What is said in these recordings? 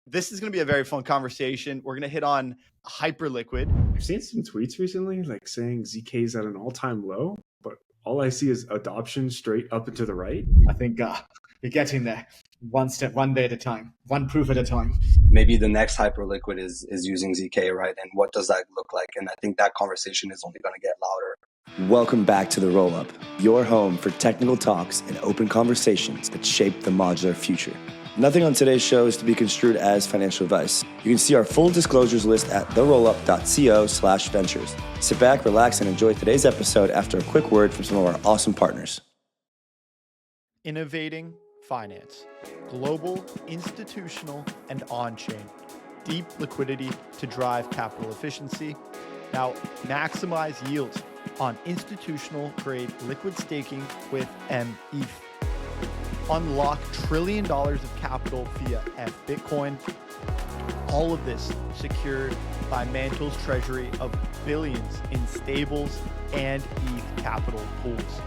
This is going to be a very fun conversation. We're going to hit on Hyperliquid. I've seen some tweets recently like saying ZK is at an all-time low, but all I see is adoption straight up and to the right. I think we're getting there one step, one day at a time, one proof at a time. Maybe the next Hyperliquid is using ZK, right? And what does that look like? And I think that conversation is only going to get louder. Welcome back to the Rollup, your home for technical talks and open conversations that shape the modular future. Nothing on today's show is to be construed as financial advice. You can see our full disclosures list at therollup.co/ventures. Sit back, relax, and enjoy today's episode after a quick word from some of our awesome partners. Innovating finance, global, institutional, and on-chain. Deep liquidity to drive capital efficiency. Now, maximize yields on institutional-grade liquid staking with METH. Unlock $1 trillion of capital via Bitcoin. All of this secured by Mantle's treasury of billions in stables and ETH capital pools.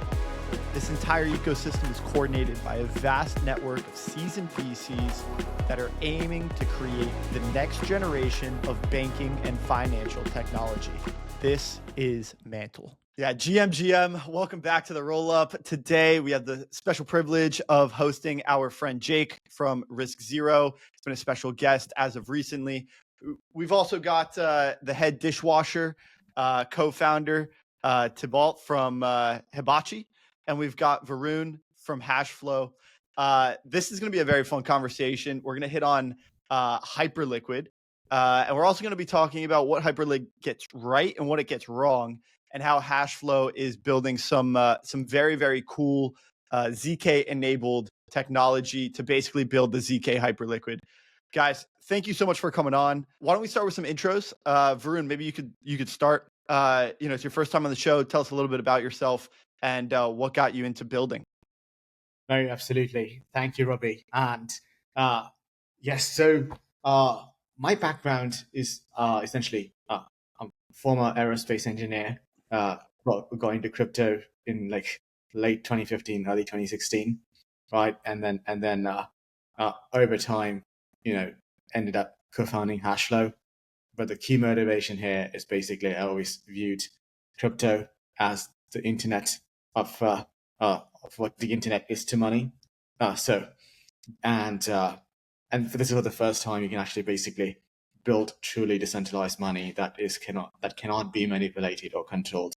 This entire ecosystem is coordinated by a vast network of seasoned VCs that are aiming to create the next generation of banking and financial technology. This is Mantle. Yeah, GM, welcome back to the Rollup. Today, we have the special privilege of hosting our friend Jake from Risk Zero. He's been a special guest as of recently. We've also got the head dishwasher co-founder, Thibault from Hibachi, and we've got Varun from Hashflow. This is going to be a very fun conversation. We're going to hit on Hyperliquid, and we're also going to be talking about what Hyperliquid gets right and what it gets wrong, and how Hashflow is building some very, very cool ZK-enabled technology to basically build the ZK Hyperliquid. Guys, thank you so much for coming on. Why don't we start with some intros? Varun, maybe you could start. It's your first time on the show. Tell us a little bit about yourself and what got you into building. No, absolutely. Thank you, Robbie. And yes, so my background is essentially I'm a former aerospace engineer. Got into crypto in like late 2015, early 2016, right? And then over time, ended up co-founding Hashflow. But the key motivation here is basically I always viewed crypto as the internet of what the internet is to money. And for this is the first time you can actually basically build truly decentralized money that cannot be manipulated or controlled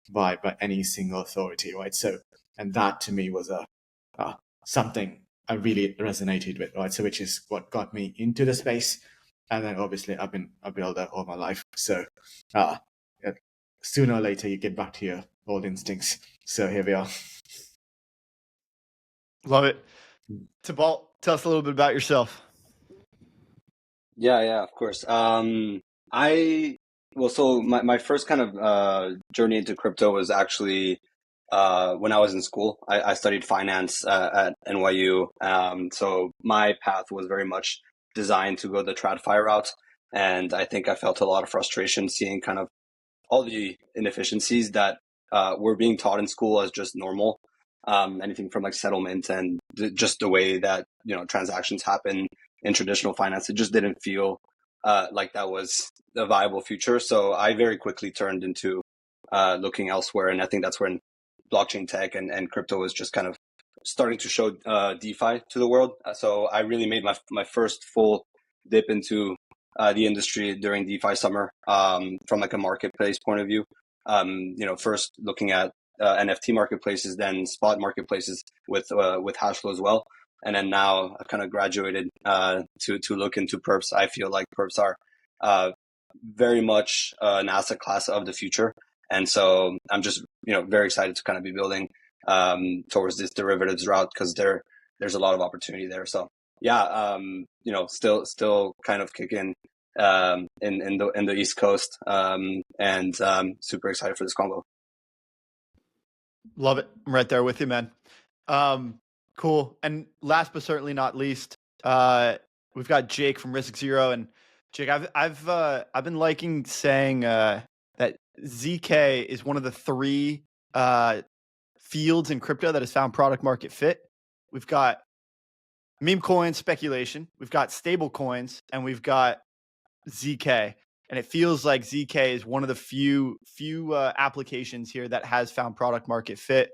by any single authority, right? So, and that to me was something I really resonated with, right? So, which is what got me into the space. And then obviously I've been a builder all my life. So, sooner or later you get back to your old instincts. So here we are. Love it. Thibault, tell us a little bit about yourself. Yeah, of course. So my first kind of journey into crypto was actually when I was in school. I studied finance at NYU. So my path was very much designed to go the TradFi route. And I think I felt a lot of frustration seeing kind of all the inefficiencies that were being taught in school as just normal. Anything from like settlement and just the way that, transactions happen in traditional finance. It just didn't feel like that was a viable future. So I very quickly turned into looking elsewhere. And I think that's when blockchain tech and crypto was just kind of starting to show DeFi to the world. So I really made my first full dip into the industry during DeFi summer from like a marketplace point of view. First looking at NFT marketplaces, then spot marketplaces with Hashflow as well. And then now I've kind of graduated to look into perps. I feel like perps are very much an asset class of the future. And so I'm just, very excited to kind of be building towards this derivatives route because there's a lot of opportunity there. So yeah, still kind of kicking in the East Coast and super excited for this combo. Love it. I'm right there with you, man. Cool. And last but certainly not least, we've got Jake from Risk Zero. And Jake, I've been liking saying that ZK is one of the three fields in crypto that has found product market fit. We've got meme coin speculation, we've got stable coins, and we've got ZK. And it feels like ZK is one of the few applications here that has found product market fit.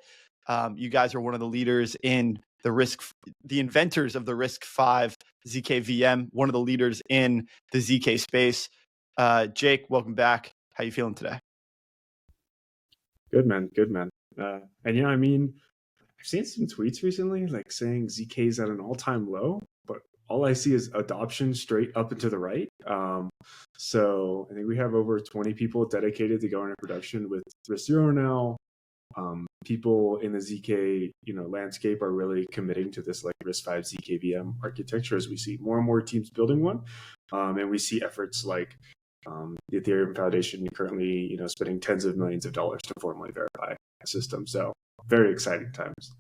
You guys are one of the leaders in the inventors of the RISC-V ZK VM, one of the leaders in the ZK space. Jake, welcome back. How you feeling today? Good, man. Good, man. And yeah, I mean, I've seen some tweets recently, like saying ZK is at an all-time low, but all I see is adoption straight up and to the right. So I think we have over 20 people dedicated to going into production with RISC-0 now. People in the ZK, landscape are really committing to this like RISC-V ZK VM architecture as we see more and more teams building one. And we see efforts like the Ethereum Foundation currently, spending tens of millions of dollars to formally verify a system. So very exciting times.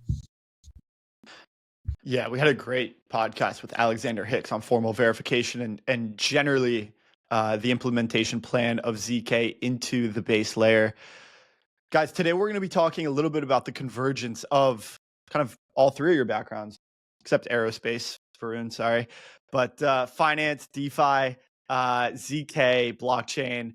Yeah, we had a great podcast with Alexander Hicks on formal verification and generally the implementation plan of ZK into the base layer. Guys, today we're going to be talking a little bit about the convergence of kind of all three of your backgrounds, except aerospace, Varun, sorry. But finance, DeFi, ZK, blockchain.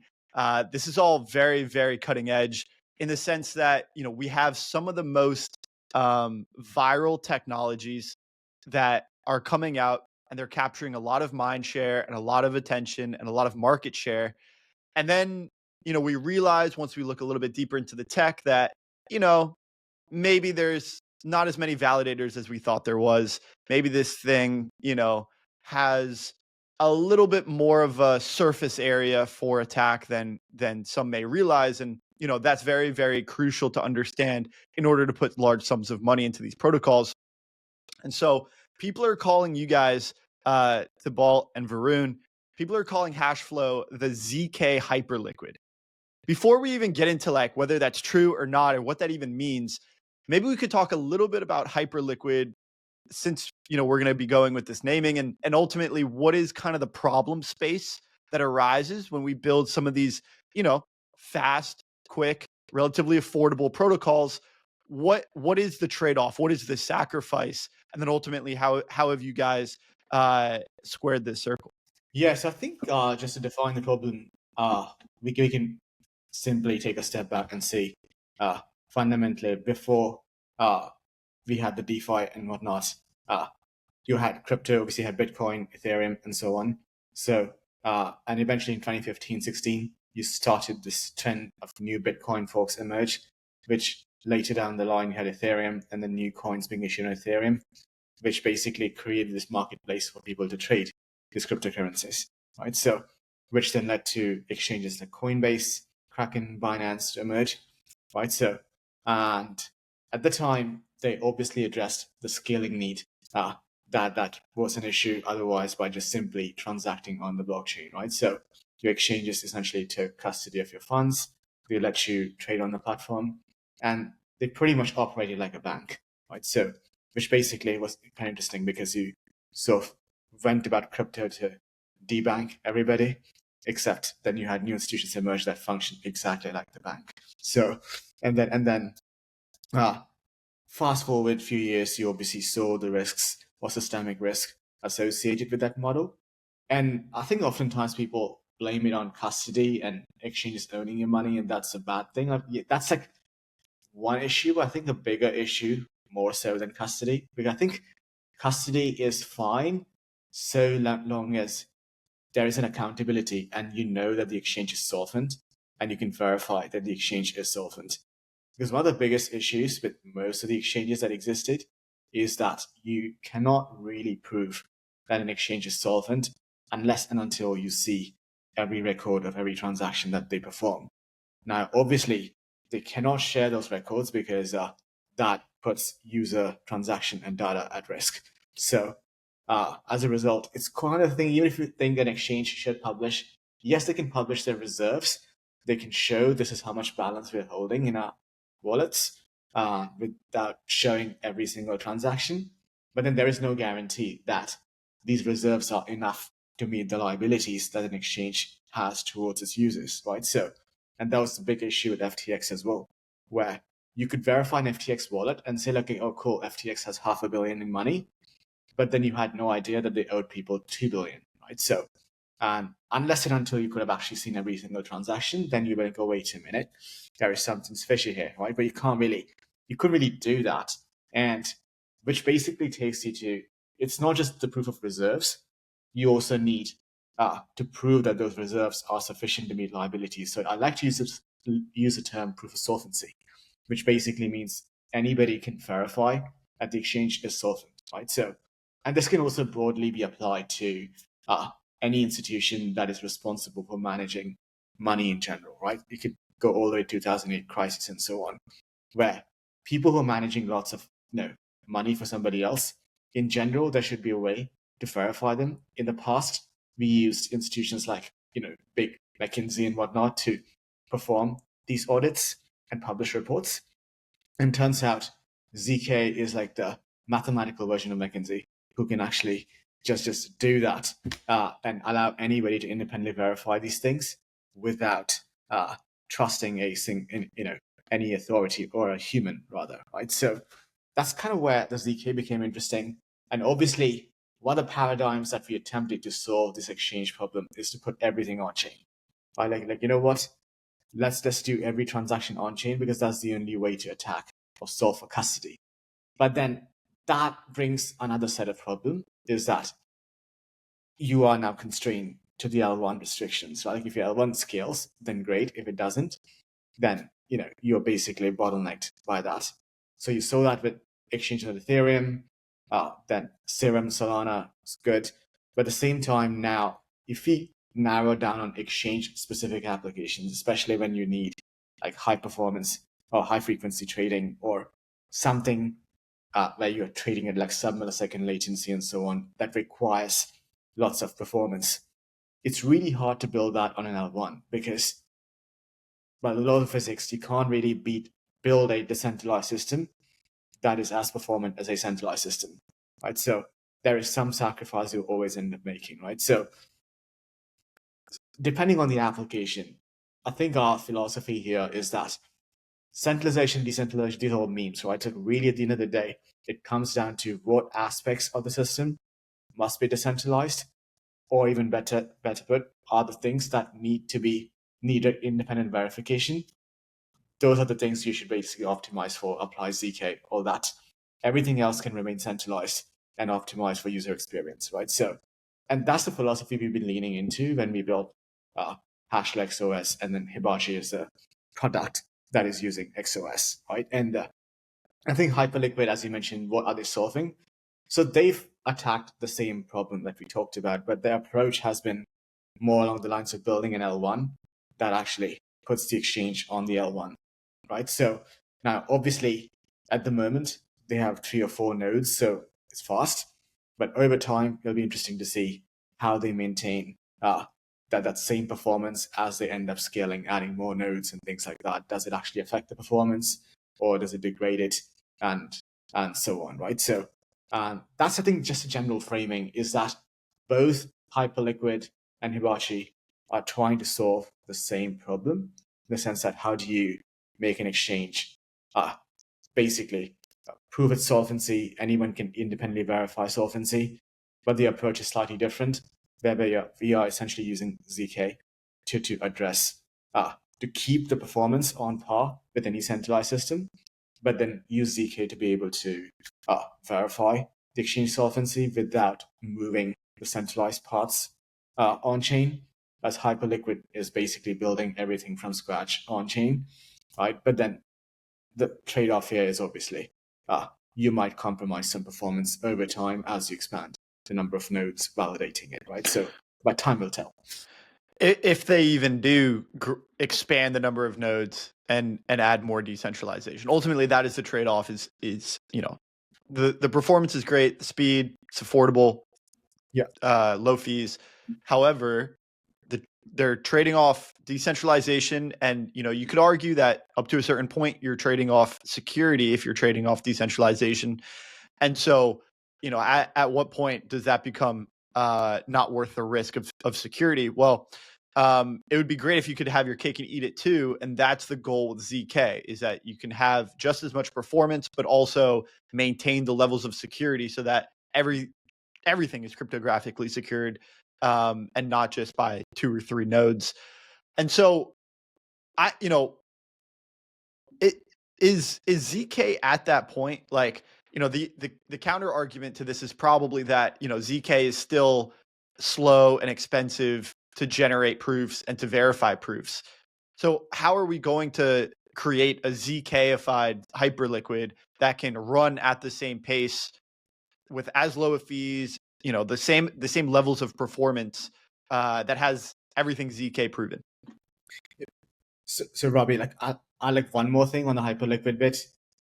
This is all very, very cutting edge in the sense that, we have some of the most viral technologies that are coming out and they're capturing a lot of mind share and a lot of attention and a lot of market share. And then, we realize once we look a little bit deeper into the tech that, maybe there's not as many validators as we thought there was. Maybe this thing, has a little bit more of a surface area for attack than some may realize. And, that's very, very crucial to understand in order to put large sums of money into these protocols. And so people are calling you guys, Thibault and Varun, people are calling Hashflow the ZK Hyperliquid. Before we even get into like whether that's true or not or what that even means, maybe we could talk a little bit about Hyperliquid since, we're going to be going with this naming and ultimately what is kind of the problem space that arises when we build some of these, fast, quick, relatively affordable protocols. What is the trade-off? What is the sacrifice? And then ultimately, how have you guys squared this circle? Yes, I think just to define the problem, we can simply take a step back and see fundamentally before we had the DeFi and whatnot, you had crypto, obviously you had Bitcoin, Ethereum, and so on. So, and eventually in 2015, 16, you started this trend of new Bitcoin forks emerge, which later down the line you had Ethereum and the new coins being issued on Ethereum, which basically created this marketplace for people to trade these cryptocurrencies, right? So, which then led to exchanges like Coinbase, Kraken, Binance to emerge, right? So, and at the time, they obviously addressed the scaling need that was an issue otherwise by just simply transacting on the blockchain, right? So your exchanges essentially took custody of your funds. They let you trade on the platform, and they pretty much operated like a bank, right? So, which basically was kind of interesting because you sort of went about crypto to debank everybody, except then you had new institutions emerge that functioned exactly like the bank. So, and then fast forward a few years, you obviously saw the risks or systemic risk associated with that model. And I think oftentimes people blame it on custody and exchanges owning your money, and that's a bad thing. That's like one issue, but I think the bigger issue, more so than custody, because I think custody is fine so long as there is an accountability and you know that the exchange is solvent and you can verify that the exchange is solvent. Because one of the biggest issues with most of the exchanges that existed is that you cannot really prove that an exchange is solvent unless and until you see every record of every transaction that they perform. Now, obviously, they cannot share those records because that puts user transaction and data at risk. So as a result, it's kind of a thing, even if you think an exchange should publish, yes, they can publish their reserves. They can show this is how much balance we're holding in our wallets without showing every single transaction. But then there is no guarantee that these reserves are enough to meet the liabilities that an exchange has towards its users, right? So, and that was the big issue with FTX as well, where you could verify an FTX wallet and say, okay, oh, cool, FTX has $500 million in money. but then you had no idea that they owed people 2 billion, right? So, and unless and until you could have actually seen every single transaction, then you would go, wait a minute, there is something fishy here, right? But you couldn't really do that. And which basically takes you to, it's not just the proof of reserves, you also need to prove that those reserves are sufficient to meet liabilities. So I like to use the term proof of solvency, which basically means anybody can verify that the exchange is solvent, right? So, and this can also broadly be applied to any institution that is responsible for managing money in general, right? You could go all the way to 2008 crisis and so on, where people who are managing lots of money for somebody else, in general, there should be a way to verify them. In the past, we used institutions like big McKinsey and whatnot to perform these audits and publish reports. And turns out ZK is like the mathematical version of McKinsey, who can actually just do that and allow anybody to independently verify these things without trusting any authority or a human rather, right? So that's kind of where the ZK became interesting. And obviously, one of the paradigms that we attempted to solve this exchange problem is to put everything on chain. Right? Like you know what? Let's just do every transaction on chain because that's the only way to attack or solve for custody. But then that brings another set of problem, is that you are now constrained to the L1 restrictions. Right? Like if your L1 scales, then great. If it doesn't, then you're basically bottlenecked by that. So you saw that with exchanges on Ethereum, then Serum, Solana is good. But at the same time now, if we narrow down on exchange-specific applications, especially when you need like high performance or high frequency trading or something where you're trading at like sub-millisecond latency and so on, that requires lots of performance, it's really hard to build that on an L1 because by the law of physics, you can't really build a decentralized system that is as performant as a centralized system, right? So there is some sacrifice you always end up making, right? So depending on the application, I think our philosophy here is that centralization, decentralization, these are all memes, right? So really at the end of the day, it comes down to what aspects of the system must be decentralized, or even better put, are the things that needed independent verification. Those are the things you should basically optimize for, apply ZK, all that. Everything else can remain centralized and optimized for user experience, right? So, and that's the philosophy we've been leaning into when we built Hashflow XOS, and then Hibachi is a product that is using XOS, right? And I think Hyperliquid, as you mentioned, what are they solving? So they've attacked the same problem that we talked about, but their approach has been more along the lines of building an L1 that actually puts the exchange on the L1, right? So now, obviously, at the moment, they have 3 or 4 nodes, so it's fast. But over time, it'll be interesting to see how they maintain that same performance as they end up scaling, adding more nodes and things like that. Does it actually affect the performance, or does it degrade it, and so on, right? So that's, I think, just a general framing, is that both Hyperliquid and Hibachi are trying to solve the same problem, in the sense that how do you make an exchange basically prove its solvency? Anyone can independently verify solvency, but the approach is slightly different, where we are essentially using ZK to address, to keep the performance on par with any centralized system, but then use ZK to be able to verify the exchange solvency without moving the centralized parts on chain, as Hyperliquid is basically building everything from scratch on chain, right? But then the trade-off here is obviously you might compromise some performance over time as you expand the number of nodes validating it, right? So, but time will tell. If they even do expand the number of nodes and add more decentralization, ultimately that is the trade-off. Is the performance is great, the speed, it's affordable, low fees. However, they're trading off decentralization, and you could argue that up to a certain point you're trading off security if you're trading off decentralization. And so, at what point does that become not worth the risk of security? Well, it would be great if you could have your cake and eat it too, and that's the goal with ZK, is that you can have just as much performance but also maintain the levels of security, so that every everything is cryptographically secured, and not just by 2 or 3 nodes. And so it is ZK at that point, like, the counter argument to this is probably that, ZK is still slow and expensive to generate proofs and to verify proofs. So how are we going to create a ZK-ified Hyperliquid that can run at the same pace with as low of fees, the same levels of performance, that has everything ZK proven? So Robbie, like I like one more thing on the Hyperliquid bit.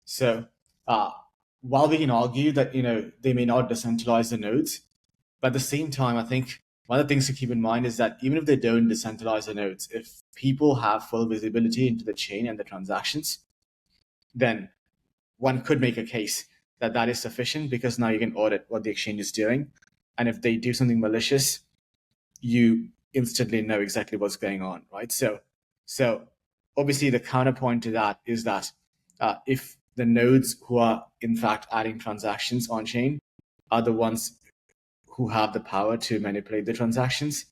So while we can argue that they may not decentralize the nodes, but at the same time, I think one of the things to keep in mind is that even if they don't decentralize the nodes, if people have full visibility into the chain and the transactions, then one could make a case that that is sufficient, because now you can audit what the exchange is doing. And if they do something malicious, you instantly know exactly what's going on, right? So obviously the counterpoint to that is that if the nodes who are in fact adding transactions on chain are the ones who have the power to manipulate the transactions,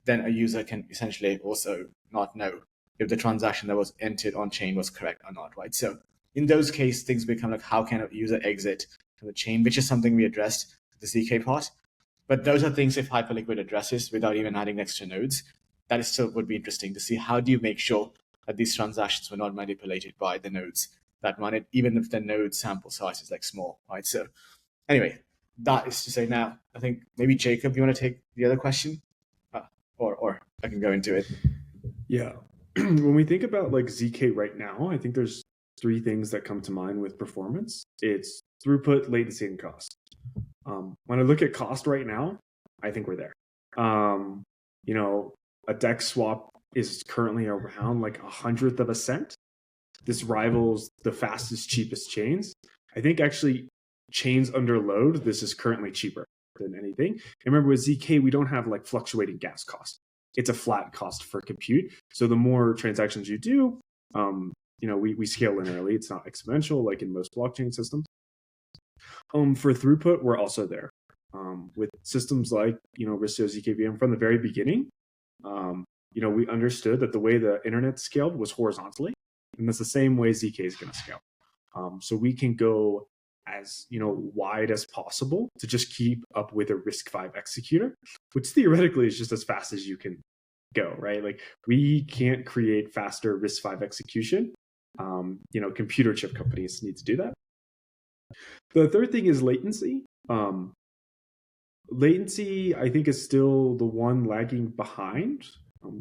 then a user can essentially also not know if the transaction that was entered on chain was correct or not, right? So in those cases, things become like, how can a user exit from the chain, which is something we addressed the ZK part. But those are things if Hyperliquid addresses without even adding extra nodes, that is still would be interesting to see. How do you make sure that these transactions were not manipulated by the nodes that run it, even if the node sample size is like small, right? So anyway, that is to say now, I think maybe Jacob, you want to take the other question? Or I can go into it. Yeah. When we think about like ZK right now, I think there's 3 things that come to mind with performance. It's throughput, latency, and cost. When I look at cost right now, I think we're there. A DEX swap is currently around like 1/100th of a cent. This rivals the fastest, cheapest chains. I think actually chains under load, this is currently cheaper than anything. And remember with ZK, we don't have like fluctuating gas cost. It's a flat cost for compute. So the more transactions you do, we scale linearly. It's not exponential like in most blockchain systems. For throughput, we're also there. With systems like, Ristio ZKVM from the very beginning, we understood that the way the internet scaled was horizontally, and that's the same way ZK is going to scale. So we can go as wide as possible to just keep up with a RISC-V executor, which theoretically is just as fast as you can go, right? Like we can't create faster RISC-V execution. Computer chip companies need to do that. The third thing is latency. Latency, I think, is still the one lagging behind.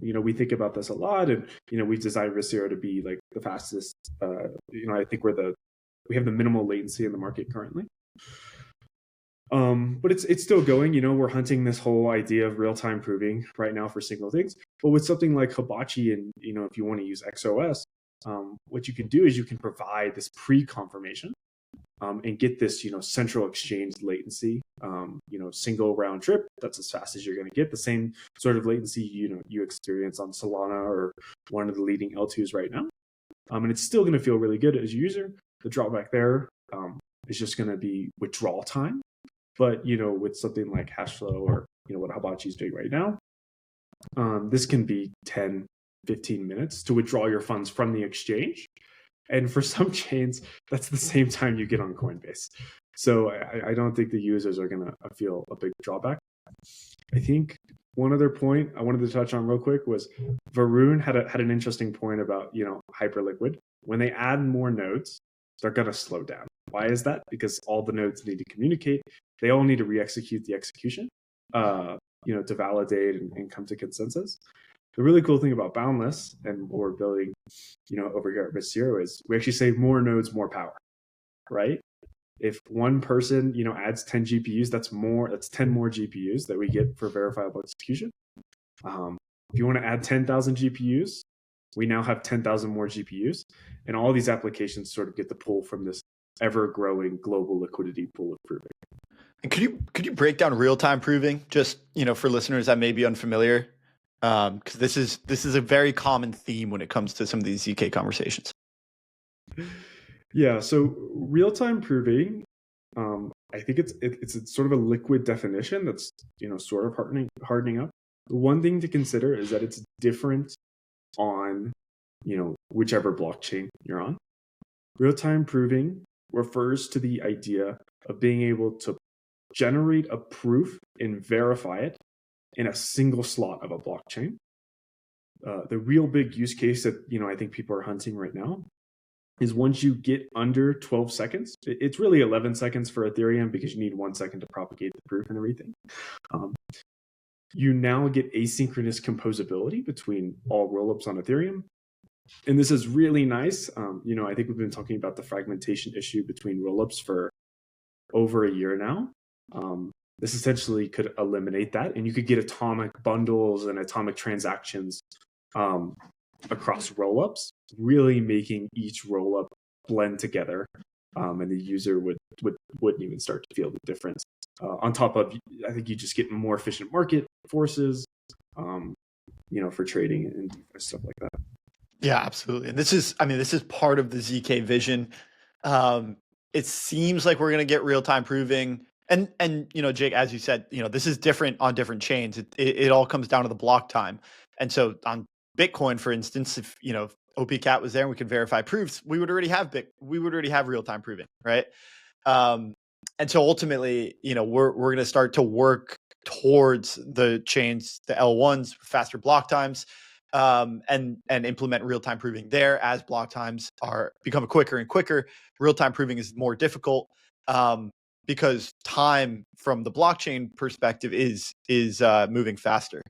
We think about this a lot, and we've designed Ristio to be like the fastest. I think we have the minimal latency in the market currently. But it's still going. We're hunting this whole idea of real-time proving right now for single things. But with something like Hibachi, and if you want to use XOS, what you can do is you can provide this pre-confirmation. And get this, central exchange latency, single round trip. That's as fast as you're going to get. The same sort of latency, you experience on Solana or one of the leading L2s right now. And it's still going to feel really good as a user. The drawback there is just going to be withdrawal time. But, with something like Hashflow or, what Hibachi is doing right now, this can be 10, 15 minutes to withdraw your funds from the exchange. And for some chains, that's the same time you get on Coinbase. So I don't think the users are going to feel a big drawback. I think one other point I wanted to touch on real quick was Varun had an interesting point about, Hyperliquid. When they add more nodes, they're going to slow down. Why is that? Because all the nodes need to communicate. They all need to re-execute the execution, to validate and come to consensus. The really cool thing about Boundless and what we're building, over here at Ristio is we actually say more nodes, more power, right? If one person, adds 10 GPUs, that's 10 more GPUs that we get for verifiable execution. If you want to add 10,000 GPUs, we now have 10,000 more GPUs, and all these applications sort of get the pull from this ever-growing global liquidity pool of proving. And could you break down real-time proving, just for listeners that may be unfamiliar? Because this is a very common theme when it comes to some of these ZK conversations. Yeah, so real-time proving, I think it's a sort of a liquid definition that's sort of hardening up. The one thing to consider is that it's different on whichever blockchain you're on. Real-time proving refers to the idea of being able to generate a proof and verify it in a single slot of a blockchain. The real big use case that I think people are hunting right now is once you get under 12 seconds. It's really 11 seconds for Ethereum because you need 1 second to propagate the proof and everything. You now get asynchronous composability between all rollups on Ethereum. And this is really nice. I think we've been talking about the fragmentation issue between rollups for over a year now. This essentially could eliminate that, and you could get atomic bundles and atomic transactions across rollups, really making each rollup blend together, and the user wouldn't even start to feel the difference. On top of, I think you just get more efficient market forces, for trading and stuff like that. Yeah, absolutely. And this is part of the ZK vision. It seems like we're going to get real-time proving. And Jake, as you said, this is different on different chains. It all comes down to the block time. And so on Bitcoin, for instance, if OPCat was there and we could verify proofs, we would already have real-time proving, right? And so ultimately, we're going to start to work towards the chains, the L1s, faster block times, and implement real-time proving there as block times are becoming quicker and quicker. Real-time proving is more difficult because time from the blockchain perspective is moving faster.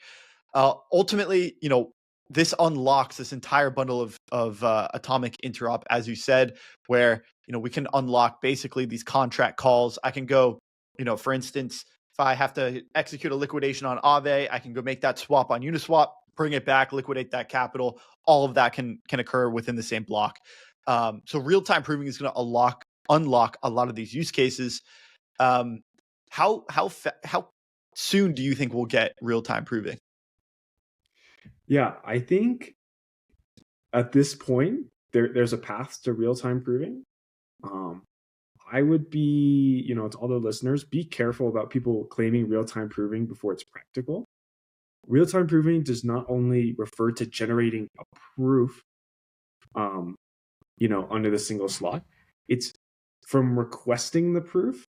Ultimately, this unlocks this entire bundle of atomic interop, as you said, where we can unlock basically these contract calls. I can go, for instance, if I have to execute a liquidation on Aave, I can go make that swap on Uniswap, bring it back, liquidate that capital. All of that can occur within the same block. So real-time proving is going to unlock a lot of these use cases. How soon do you think we'll get real-time proving? Yeah, I think at this point there's a path to real-time proving. I would be, to all the listeners, be careful about people claiming real-time proving before it's practical. Real-time proving does not only refer to generating a proof, under the single slot. It's from requesting the proof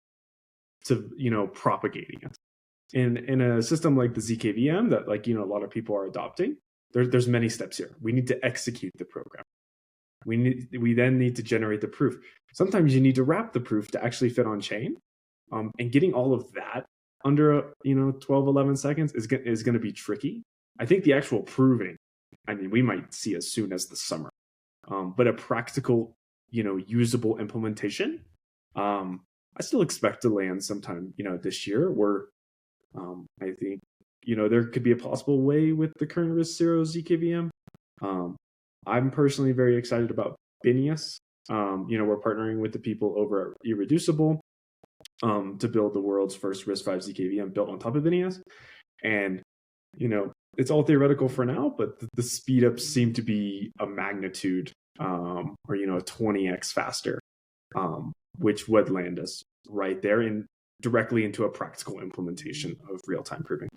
to, propagating it. In a system like the ZKVM that a lot of people are adopting, there's many steps here. We need to execute the program. We then need to generate the proof. Sometimes you need to wrap the proof to actually fit on chain. And getting all of that under 12, 11 seconds is going to be tricky. I think the actual proving, we might see as soon as the summer. But a practical, usable implementation, I still expect to land sometime, this year, where I think, there could be a possible way with the current risk zero ZKVM. I'm personally very excited about Binier. We're partnering with the people over at Irreducible to build the world's first RISC-V ZKVM built on top of Binier. And, it's all theoretical for now, but the speed ups seem to be a magnitude or, 20x faster, which would land us right there and directly into a practical implementation of real-time proving.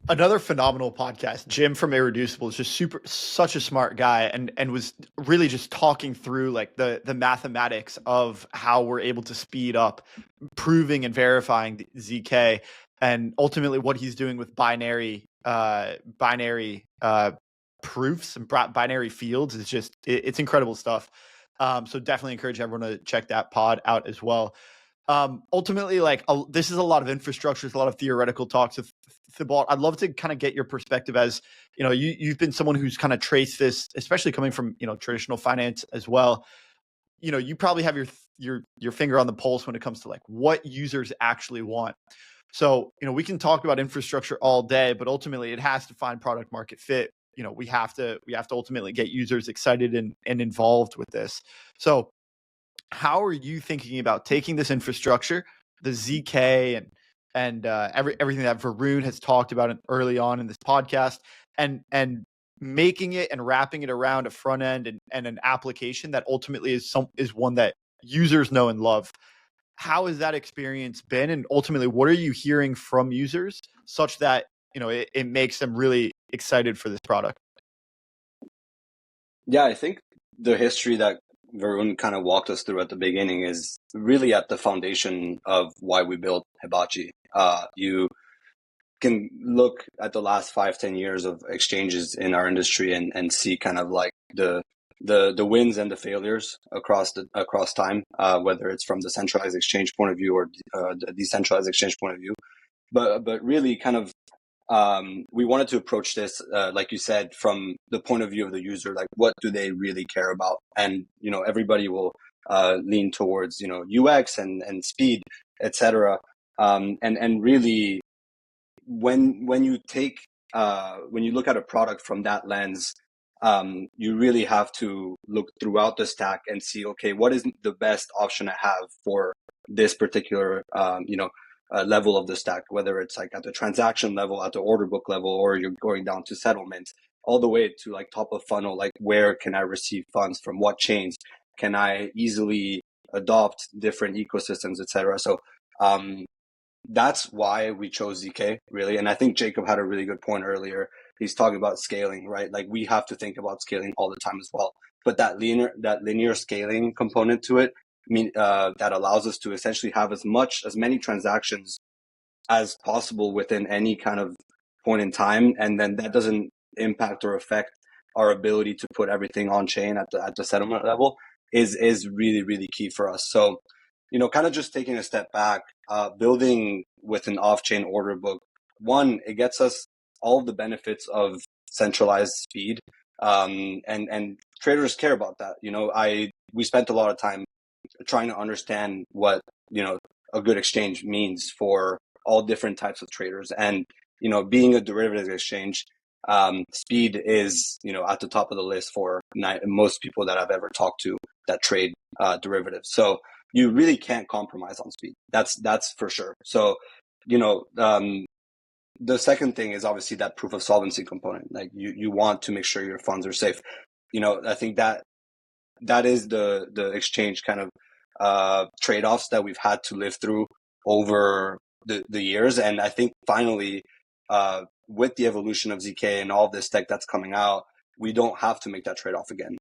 Another phenomenal podcast. Jim from Irreducible is just such a smart guy and was really just talking through the mathematics of how we're able to speed up proving and verifying the ZK, and ultimately what he's doing with binary proofs and binary fields is just it's incredible stuff. So definitely encourage everyone to check that pod out as well. Ultimately, this is a lot of infrastructure, it's a lot of theoretical talks with Thibault. I'd love to kind of get your perspective as, you've been someone who's kind of traced this, especially coming from, traditional finance as well. You probably have your finger on the pulse when it comes to what users actually want. So, we can talk about infrastructure all day, but ultimately it has to find product market fit. We have to ultimately get users excited and involved with this. So how are you thinking about taking this infrastructure, the ZK and everything that Varun has talked about early on in this podcast, and making it and wrapping it around a front end and an application that ultimately is one that users know and love? how has that experience been? And ultimately, what are you hearing from users such that, it makes them really excited for this product? Yeah, I think the history that Varun kind of walked us through at the beginning is really at the foundation of why we built Hibachi. You can look at the last 5-10 years of exchanges in our industry and see kind of like the wins and the failures across time, whether it's from the centralized exchange point of view or the decentralized exchange point of view. But really kind of we wanted to approach this, like you said, from the point of view of the user, like what do they really care about? And, everybody will lean towards, UX and speed, etc. And really when you look at a product from that lens, you really have to look throughout the stack and see, okay, what is the best option I have for this particular, level of the stack, whether it's like at the transaction level, at the order book level, or you're going down to settlement, all the way to like top of funnel, like where can I receive funds from what chains? Can I easily adopt different ecosystems, etc.? So, that's why we chose ZK, really. And I think Jacob had a really good point earlier. He's talking about scaling, right? Like we have to think about scaling all the time as well. But that linear scaling component to it, that allows us to essentially have as many transactions as possible within any kind of point in time. And then that doesn't impact or affect our ability to put everything on chain at the settlement level is really, really key for us. So, kind of just taking a step back, building with an off-chain order book, one, it gets us all of the benefits of centralized speed. And traders care about that. We spent a lot of time trying to understand what, a good exchange means for all different types of traders. And, being a derivatives exchange, speed is, at the top of the list for most people that I've ever talked to that trade derivatives. So you really can't compromise on speed. That's for sure. So, the second thing is obviously that proof of solvency component. Like you want to make sure your funds are safe. I think that is the exchange kind of trade-offs that we've had to live through over the years. And I think finally, with the evolution of ZK and all this tech that's coming out, we don't have to make that trade-off again.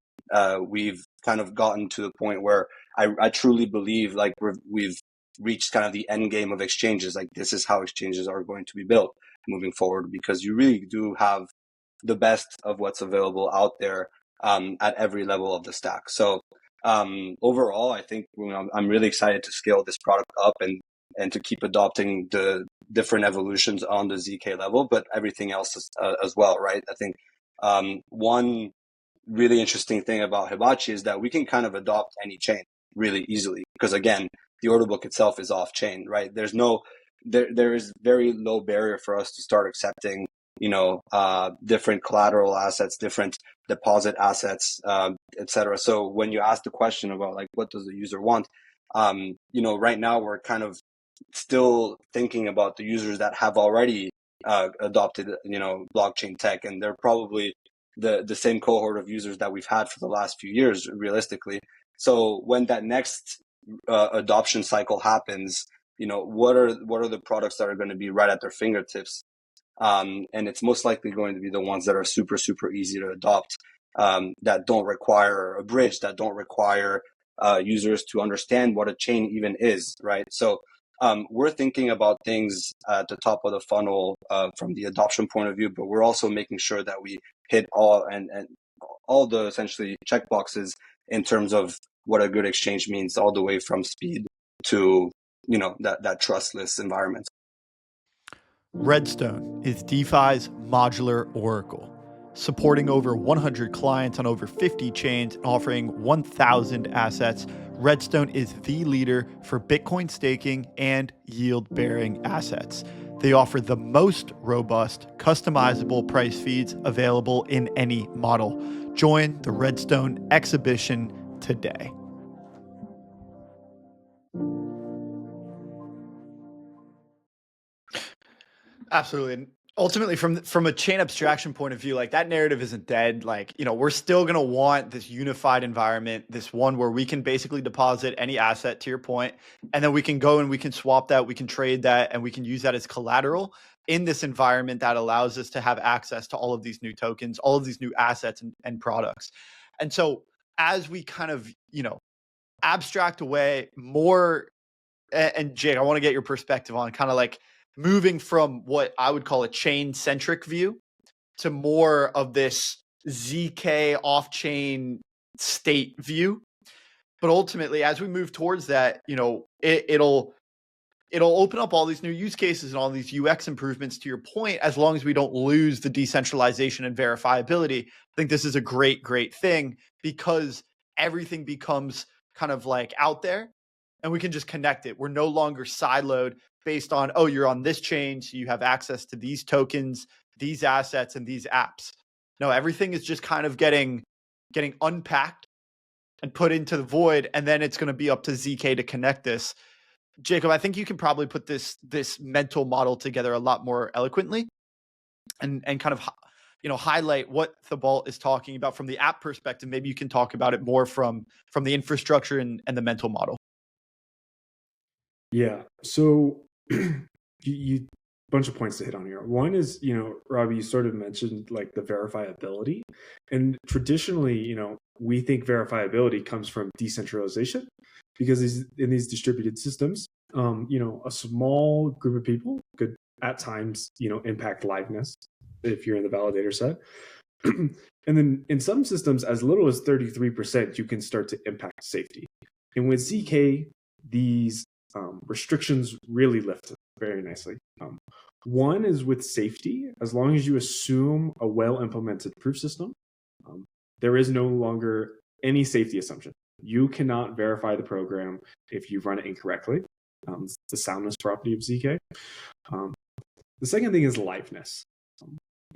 We've kind of gotten to the point where I truly believe like we've reached kind of the end game of exchanges. Like this is how exchanges are going to be built moving forward, because you really do have the best of what's available out there at every level of the stack. So overall, I think I'm really excited to scale this product up and to keep adopting the different evolutions on the ZK level, but everything else as well, right? I think one really interesting thing about Hibachi is that we can kind of adopt any chain really easily, because again, the order book itself is off chain, right? There is very low barrier for us to start accepting, different collateral assets, different deposit assets, etc. So when you ask the question about like, what does the user want? Right now we're kind of still thinking about the users that have already adopted, blockchain tech, and they're probably the same cohort of users that we've had for the last few years, realistically. So when that next adoption cycle happens, what are the products that are going to be right at their fingertips? And it's most likely going to be the ones that are super, super easy to adopt, that don't require a bridge, that don't require users to understand what a chain even is, right? So we're thinking about things at the top of the funnel from the adoption point of view, but we're also making sure that we hit all the essentially checkboxes in terms of what a good exchange means, all the way from speed to that trustless environment. Redstone is DeFi's modular oracle, supporting over 100 clients on over 50 chains and offering 1,000 assets. Redstone is the leader for Bitcoin staking and yield-bearing assets. They offer the most robust, customizable price feeds available in any model. Join the Redstone exhibition today. Absolutely. And ultimately from a chain abstraction point of view, like that narrative isn't dead. Like, we're still going to want this unified environment, this one where we can basically deposit any asset, to your point, and then we can go and we can swap that, we can trade that, and we can use that as collateral in this environment that allows us to have access to all of these new tokens, all of these new assets and products. And so as we kind of, abstract away more, and Jake, I want to get your perspective on kind of like moving from what I would call a chain-centric view to more of this ZK off-chain state view. But ultimately, as we move towards that, it'll open up all these new use cases and all these UX improvements, to your point, as long as we don't lose the decentralization and verifiability. I think this is a great, great thing because everything becomes kind of like out there and we can just connect it. We're no longer siloed based on, oh, you're on this chain, so you have access to these tokens, these assets, and these apps. No, everything is just kind of getting unpacked and put into the void, and then it's going to be up to ZK to connect this. Jacob, I think you can probably put this mental model together a lot more eloquently and kind of highlight what Thibault is talking about from the app perspective. Maybe you can talk about it more from the infrastructure and the mental model. Yeah. So you bunch of points to hit on here. One is, Robbie, you sort of mentioned like the verifiability. And traditionally, we think verifiability comes from decentralization because in these distributed systems, a small group of people could at times, impact liveness if you're in the validator side. And then in some systems, as little as 33%, you can start to impact safety. And with ZK, these restrictions really lift very nicely. One is with safety. As long as you assume a well-implemented proof system, there is no longer any safety assumption. You cannot verify the program if you run it incorrectly. It's the soundness property of ZK. The second thing is liveness.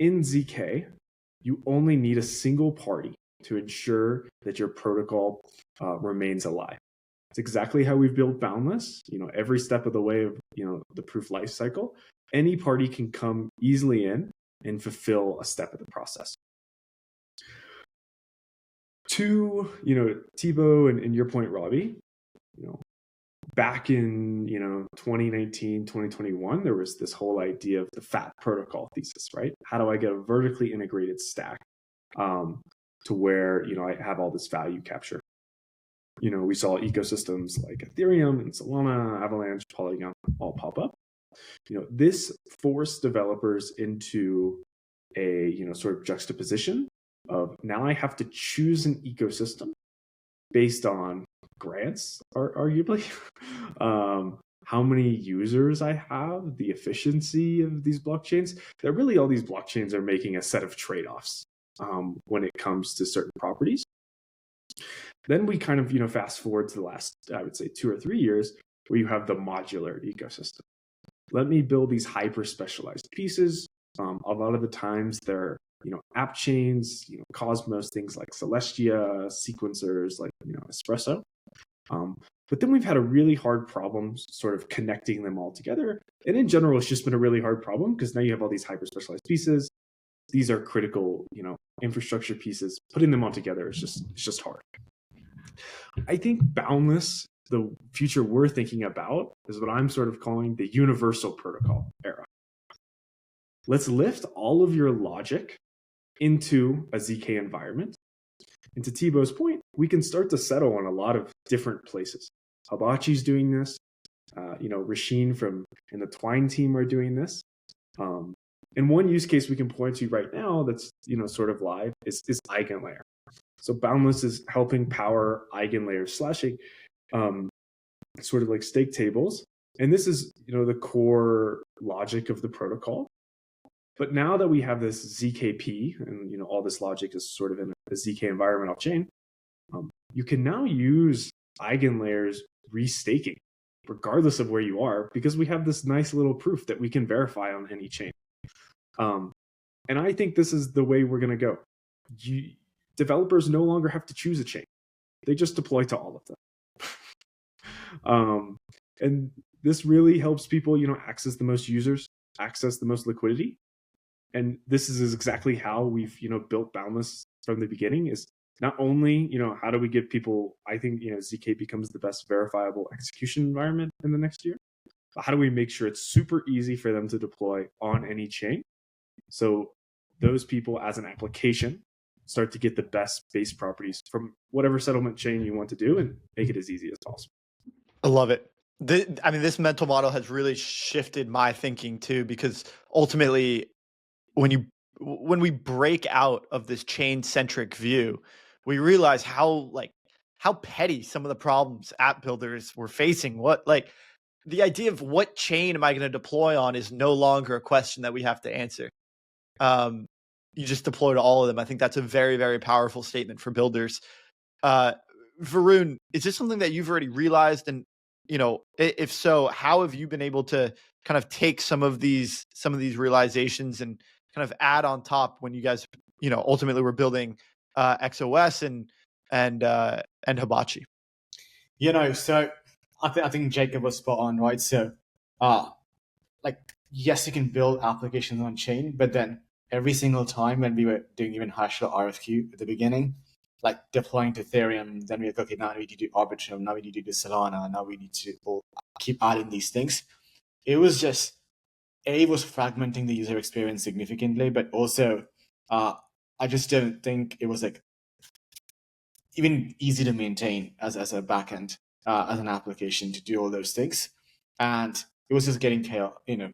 In ZK, you only need a single party to ensure that your protocol remains alive. It's exactly how we've built Boundless. Every step of the way of the proof life cycle, any party can come easily in and fulfill a step of the process. To Thibault and your point, Robbie, back in 2019, 2021, there was this whole idea of the fat protocol thesis, right? How do I get a vertically integrated stack to where I have all this value capture? We saw ecosystems like Ethereum and Solana, Avalanche, Polygon all pop up. This forced developers into a sort of juxtaposition of now I have to choose an ecosystem based on grants, arguably, how many users I have, the efficiency of these blockchains. That really all these blockchains are making a set of trade-offs when it comes to certain properties. Then we kind of fast forward to the last, I would say, 2 or 3 years, where you have the modular ecosystem. Let me build these hyper specialized pieces. A lot of the times they're app chains, Cosmos, things like Celestia, sequencers like Espresso. But then we've had a really hard problem sort of connecting them all together. And in general, it's just been a really hard problem because now you have all these hyper specialized pieces. These are critical, infrastructure pieces. Putting them all together is just hard. I think Boundless, the future we're thinking about, is what I'm sort of calling the universal protocol era. Let's lift all of your logic into a ZK environment. And to Thibault's point, we can start to settle on a lot of different places. Hibachi's doing this. Rasheen and the Twine team are doing this. And one use case we can point to right now that's sort of live is EigenLayer. So Boundless is helping power EigenLayer slashing, sort of like stake tables. And this is the core logic of the protocol. But now that we have this ZKP and all this logic is sort of in a ZK environment off chain, you can now use EigenLayer's restaking regardless of where you are, because we have this nice little proof that we can verify on any chain. And I think this is the way we're going to go. Developers no longer have to choose a chain. They just deploy to all of them. And this really helps people, access the most users, access the most liquidity. And this is exactly how we've, built Boundless from the beginning. Is not only, how do we give people, I think, ZK becomes the best verifiable execution environment in the next year, but how do we make sure it's super easy for them to deploy on any chain? So those people as an application start to get the best base properties from whatever settlement chain you want to do and make it as easy as possible. I love it. This mental model has really shifted my thinking too, because ultimately when we break out of this chain-centric view, we realize how petty some of the problems app builders were facing. The idea of what chain am I going to deploy on is no longer a question that we have to answer. You just deploy to all of them. I think that's a very, very powerful statement for builders. Varun, is this something that you've already realized? And, if so, how have you been able to kind of take some of these realizations and kind of add on top when you guys, ultimately were building XOS and Hibachi? So I think Jacob was spot on, right? So, yes, you can build applications on chain, but then every single time when we were doing even Hashflow RFQ at the beginning, like deploying to Ethereum, then we were okay, now we need to do Arbitrum, now we need to do Solana, now we need to keep adding these things. It was just, it was fragmenting the user experience significantly, but also I just don't think it was even easy to maintain as a backend, as an application to do all those things. And it was just getting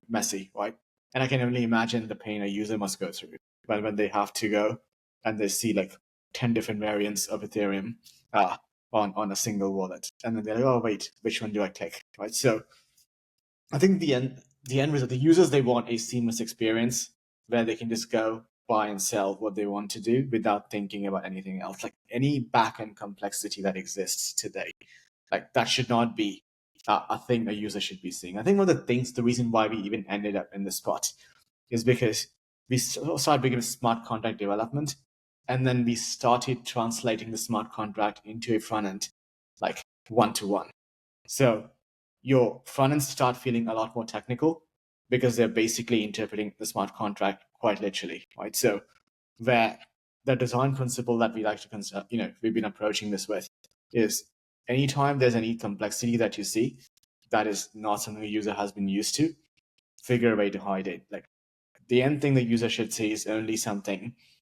messy, right? And I can only imagine the pain a user must go through when they have to go and they see 10 different variants of Ethereum on a single wallet. And then they're like, oh, wait, which one do I click, right? So I think the end result, the users, they want a seamless experience where they can just go buy and sell what they want to do without thinking about anything else. Like any backend complexity that exists today, that should not be a thing a user should be seeing. I think one of the reason why we even ended up in this spot is because we started becoming smart contract development, and then we started translating the smart contract into a front end, one-to-one. So your front ends start feeling a lot more technical because they're basically interpreting the smart contract quite literally, right? So where the design principle that we like to consider, we've been approaching this with is anytime there's any complexity that you see that is not something the user has been used to, figure a way to hide it. The end thing the user should see is only something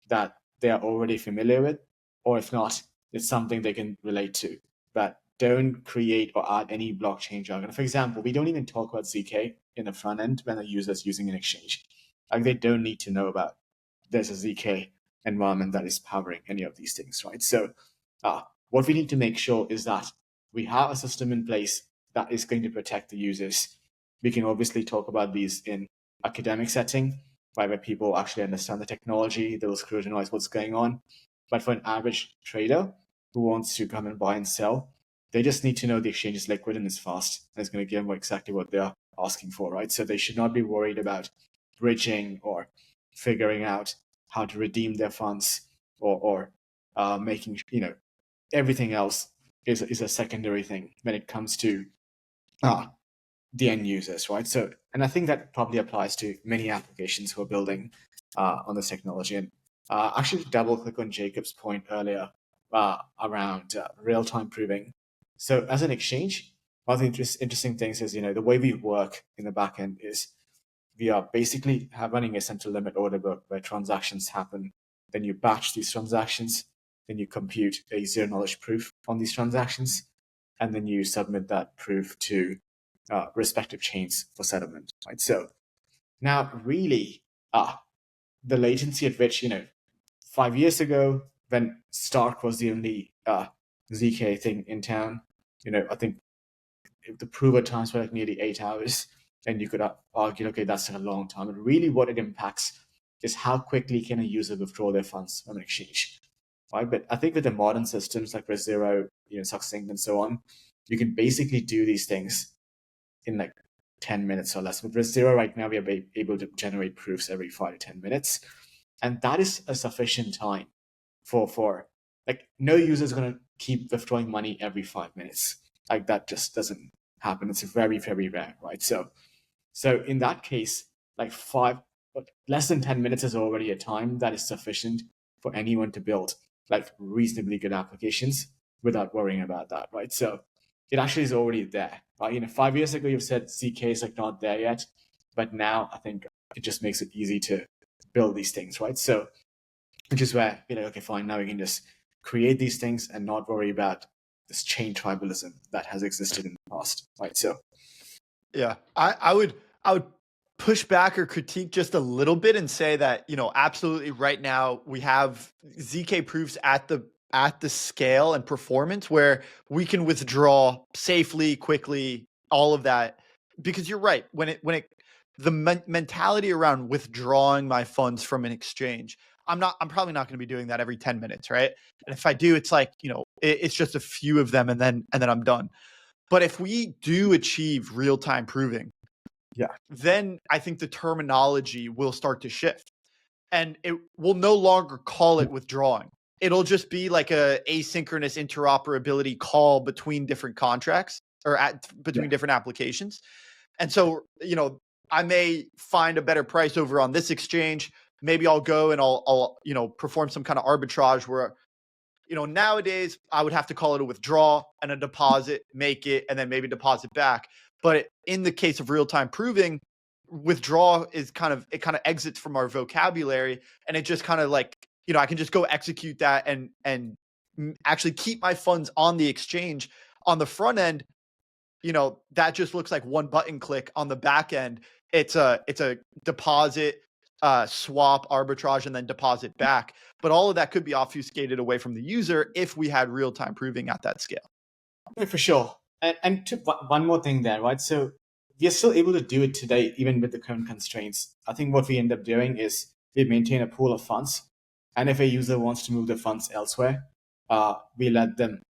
that they are already familiar with, or if not, it's something they can relate to. But don't create or add any blockchain jargon. For example, we don't even talk about ZK in the front end when the user is using an exchange. They don't need to know about there's a ZK environment that is powering any of these things, right? So what we need to make sure is that we have a system in place that is going to protect the users. We can obviously talk about these in academic setting, right, where people actually understand the technology, they will scrutinize what's going on. But for an average trader who wants to come and buy and sell, they just need to know the exchange is liquid and is fast, and it's going to give them exactly what they're asking for, right? So they should not be worried about bridging or figuring out how to redeem their funds or making, everything else is a secondary thing when it comes to the end users, right? So, and I think that probably applies to many applications who are building on this technology. And actually, to double click on Jacob's point earlier around real-time proving. So, as an exchange, one of the interesting things is, the way we work in the backend is we are basically running a central limit order book where transactions happen. Then you batch these transactions, then you compute a zero-knowledge proof on these transactions, and then you submit that proof to respective chains for settlement, right? So now really the latency at which, 5 years ago when Stark was the only ZK thing in town, I think the prover times were nearly 8 hours, and you could argue, okay, that's a long time. And really what it impacts is how quickly can a user withdraw their funds from an exchange, right? But I think with the modern systems like ResZero, Succinct and so on, you can basically do these things in 10 minutes or less. With ResZero right now, we are able to generate proofs every 5 to 10 minutes. And that is a sufficient time for no user is going to keep withdrawing money every 5 minutes. That just doesn't happen. It's very, very rare, right? So in that case, but less than 10 minutes is already a time that is sufficient for anyone to build like reasonably good applications without worrying about that, right? So it actually is already there, right? 5 years ago, you've said ZK is like not there yet, but now I think it just makes it easy to build these things, right? So, which is where you're like, okay, fine, now we can just create these things and not worry about this chain tribalism that has existed in the past, right? So, yeah, I would push back or critique just a little bit and say that, absolutely right now we have ZK proofs at the scale and performance where we can withdraw safely, quickly, all of that. Because you're right, the mentality around withdrawing my funds from an exchange, I'm probably not going to be doing that every 10 minutes, right? And if I do, it's like, it's just a few of them and then I'm done. But if we do achieve real-time proving, then I think the terminology will start to shift, and it will no longer call it withdrawing. It'll just be like a asynchronous interoperability call between different contracts or between different applications. And so, I may find a better price over on this exchange. Maybe I'll go and I'll perform some kind of arbitrage where, nowadays I would have to call it a withdrawal and a deposit, make it, and then maybe deposit back. But in the case of real-time proving, withdraw is kind of exits from our vocabulary, and it just kind of like, I can just go execute that and actually keep my funds on the exchange. On the front end, that just looks like one button click. On the back end, it's a deposit, swap, arbitrage, and then deposit back. But all of that could be obfuscated away from the user if we had real-time proving at that scale. Yeah, for sure. And one more thing there, right? So we are still able to do it today, even with the current constraints. I think what we end up doing is we maintain a pool of funds. And if a user wants to move the funds elsewhere, we let them,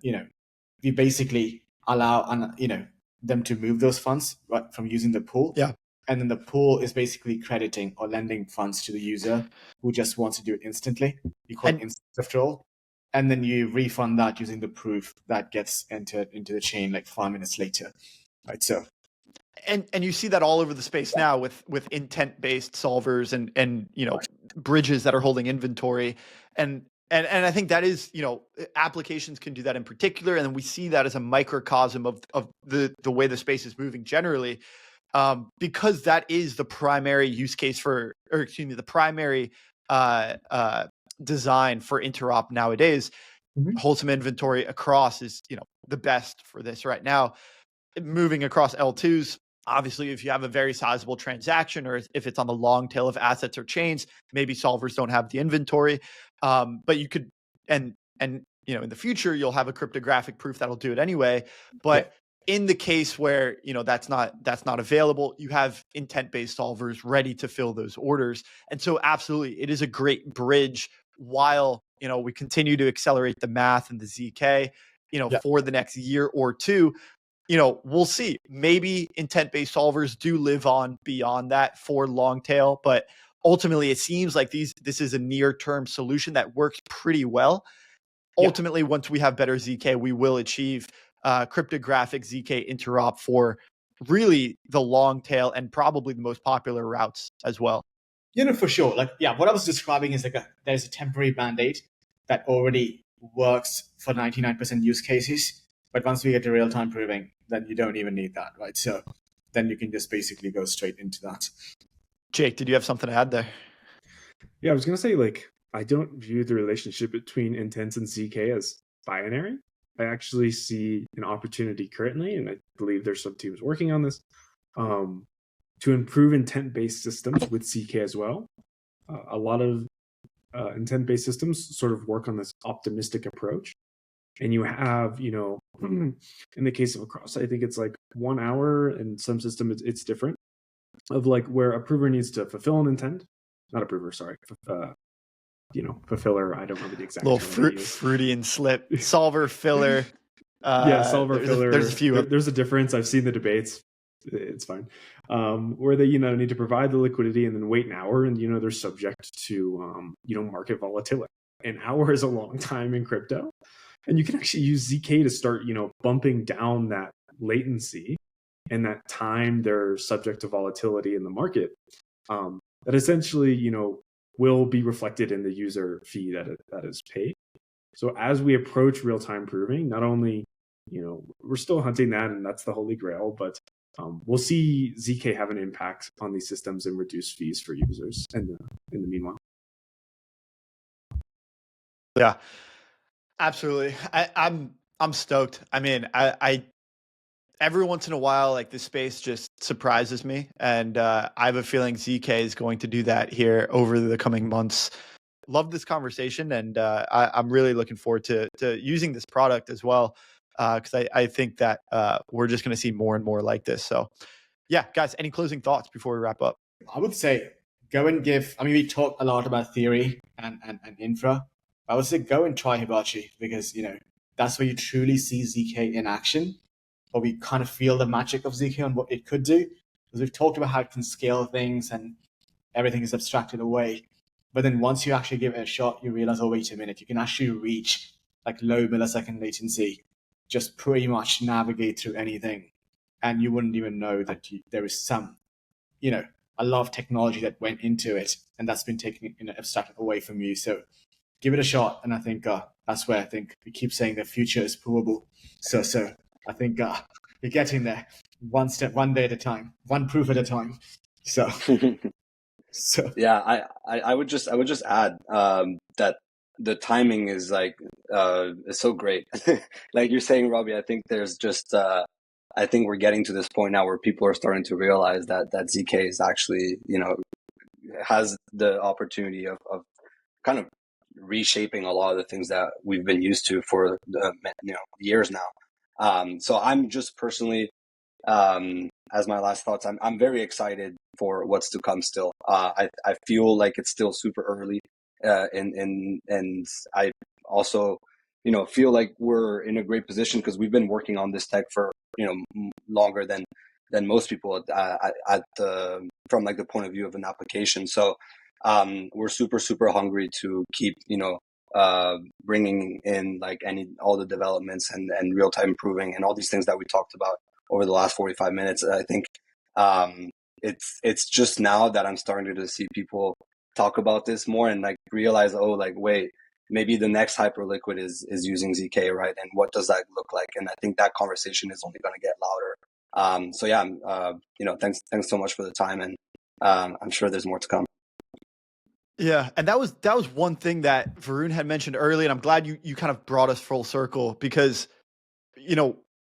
we basically allow, them to move those funds right, from using the pool. Yeah. And then the pool is basically crediting or lending funds to the user who just wants to do it instantly. You call it instant withdrawal. And then you refund that using the proof that gets entered into the chain like 5 minutes later. Right. So and you see that all over the space now with intent-based solvers and bridges that are holding inventory. And I think that is, applications can do that in particular. And then we see that as a microcosm of the way the space is moving generally. Because that is the primary use case the primary design for interop nowadays. Wholesome inventory across is, the best for this right now. Moving across L2s, obviously, if you have a very sizable transaction or if it's on the long tail of assets or chains, maybe solvers don't have the inventory. But you could, and in the future, you'll have a cryptographic proof that'll do it anyway. But in the case where, that's not available, you have intent-based solvers ready to fill those orders. And so absolutely, it is a great bridge while, we continue to accelerate the math and the ZK, for the next year or two. We'll see. Maybe intent-based solvers do live on beyond that for long tail, but ultimately it seems like this is a near-term solution that works pretty well. Ultimately, once we have better ZK, we will achieve cryptographic ZK interop for really the long tail and probably the most popular routes as well. For sure. What I was describing is there's a temporary band-aid that already works for 99% use cases. But once we get to real-time proving, then you don't even need that, right? So then you can just basically go straight into that. Jake, did you have something to add there? Yeah, I was going to say, I don't view the relationship between intents and ZK as binary. I actually see an opportunity currently, and I believe there's some teams working on this, to improve intent-based systems with ZK as well. A lot of intent-based systems sort of work on this optimistic approach. And you have, in the case of a cross, I think it's 1 hour, and some system it's different, of where a prover needs to fulfill an intent, not a prover, sorry, fulfiller. I don't remember the exact little term Freudian slip, solver filler. Solver filler. There's a few. There's a difference. I've seen the debates. It's fine. Where they need to provide the liquidity and then wait an hour, and they're subject to market volatility. An hour is a long time in crypto. And you can actually use ZK to start, bumping down that latency and that time they're subject to volatility in the market. that essentially, will be reflected in the user fee that is paid. So as we approach real-time proving, not only, we're still hunting that, and that's the holy grail, but we'll see ZK have an impact on these systems and reduce fees for users in the meanwhile. Yeah, absolutely. I'm stoked. I mean, I every once in a while, like, this space just surprises me, and I have a feeling ZK is going to do that here over the coming months. Love this conversation, and I'm really looking forward to using this product as well, because I think that we're just going to see more and more like this. So, yeah, guys, any closing thoughts before we wrap up? I would say go and we talk a lot about theory and infra. I would say go and try Hibachi, because, that's where you truly see ZK in action, or we kind of feel the magic of ZK on what it could do. Because we've talked about how it can scale things and everything is abstracted away. But then once you actually give it a shot, you realize, oh, wait a minute, you can actually reach like low millisecond latency, just pretty much navigate through anything. And you wouldn't even know that there is some, a lot of technology that went into it, and that's been taken, abstracted away from you. So give it a shot. And I think that's where I think we keep saying the future is provable. So I think we're getting there one day at a time, one proof at a time. So. Yeah, I would just add that the timing is is so great. Like you're saying, Robbie, I think there's just I think we're getting to this point now where people are starting to realize that ZK is actually, has the opportunity of kind of reshaping a lot of the things that we've been used to for years now. So I'm just personally, as my last thoughts, I'm very excited for what's to come still. I feel like it's still super early, and I also, feel like we're in a great position because we've been working on this tech for, longer than most people from like the point of view of an application. So we're super hungry to keep, bringing in like all the developments and real-time improving and all these things that we talked about over the last 45 minutes. I think it's just now that I'm starting to see people talk about this more and like realize, oh, like, wait, maybe the next Hyperliquid is using ZK, right? And what does that look like? And I think that conversation is only going to get louder. So yeah, thanks so much for the time, and I'm sure there's more to come. Yeah, and that was one thing that Varun had mentioned earlier, and I'm glad you kind of brought us full circle, because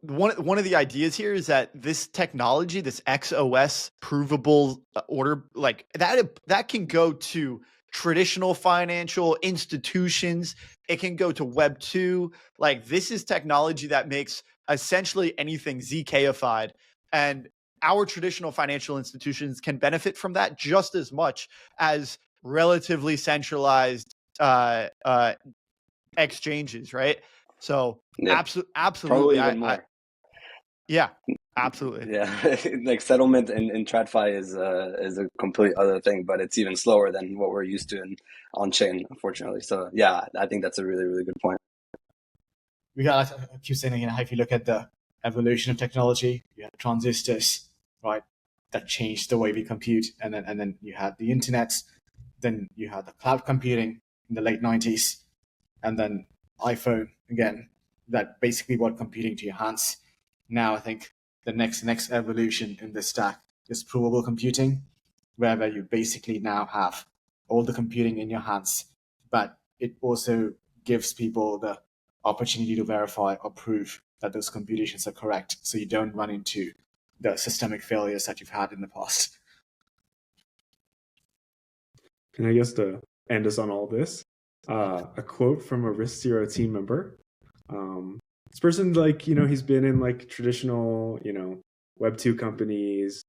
one of the ideas here is that this technology, this XOS provable order, like that can go to traditional financial institutions. It can go to Web 2. Like, this is technology that makes essentially anything ZK-ified, and our traditional financial institutions can benefit from that just as much as relatively centralized exchanges, right? So Yeah, absolutely, even more. Yeah, absolutely. Yeah, like settlement in TradFi is a complete other thing, but it's even slower than what we're used to in on-chain, unfortunately. So yeah, I think that's a really, really good point. We got to keep saying, if you look at the evolution of technology, you had transistors, right, that changed the way we compute, and then you had the internet, then you had the cloud computing in the late 90s, and then iPhone again, that basically brought computing to your hands. Now I think the next evolution in this stack is provable computing, where you basically now have all the computing in your hands, but it also gives people the opportunity to verify or prove that those computations are correct, so you don't run into the systemic failures that you've had in the past. And I guess to end us on all this, a quote from a Risk Zero team member. This person, like, he's been in like traditional, Web 2 companies,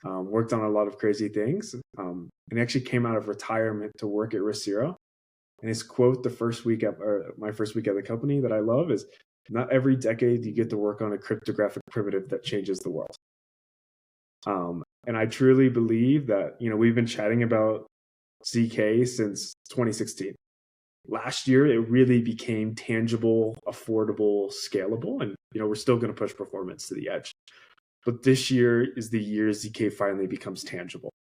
worked on a lot of crazy things, and he actually came out of retirement to work at Risk Zero. And his quote my first week at the company that I love is, "Not every decade you get to work on a cryptographic primitive that changes the world." And I truly believe that, we've been chatting about ZK since 2016. Last year, it really became tangible, affordable, scalable, and we're still going to push performance to the edge. But this year is the year ZK finally becomes tangible.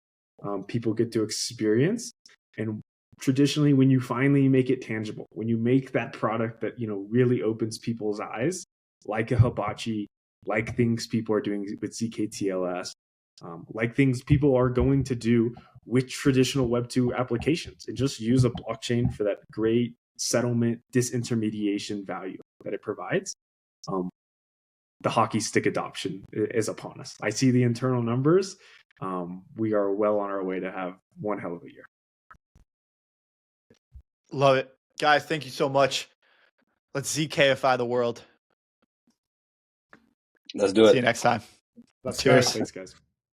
people get to experience. And traditionally, when you finally make it tangible, when you make that product that, really opens people's eyes, like a Hibachi, like things people are doing with zk-TLS, like things people are going to do with traditional Web2 applications, and just use a blockchain for that great settlement disintermediation value that it provides. The hockey stick adoption is upon us. I see the internal numbers. We are well on our way to have one hell of a year. Love it. Guys, thank you so much. Let's ZKify the world. Let's do it. See you next time. Let's Cheers. go. Thanks, guys.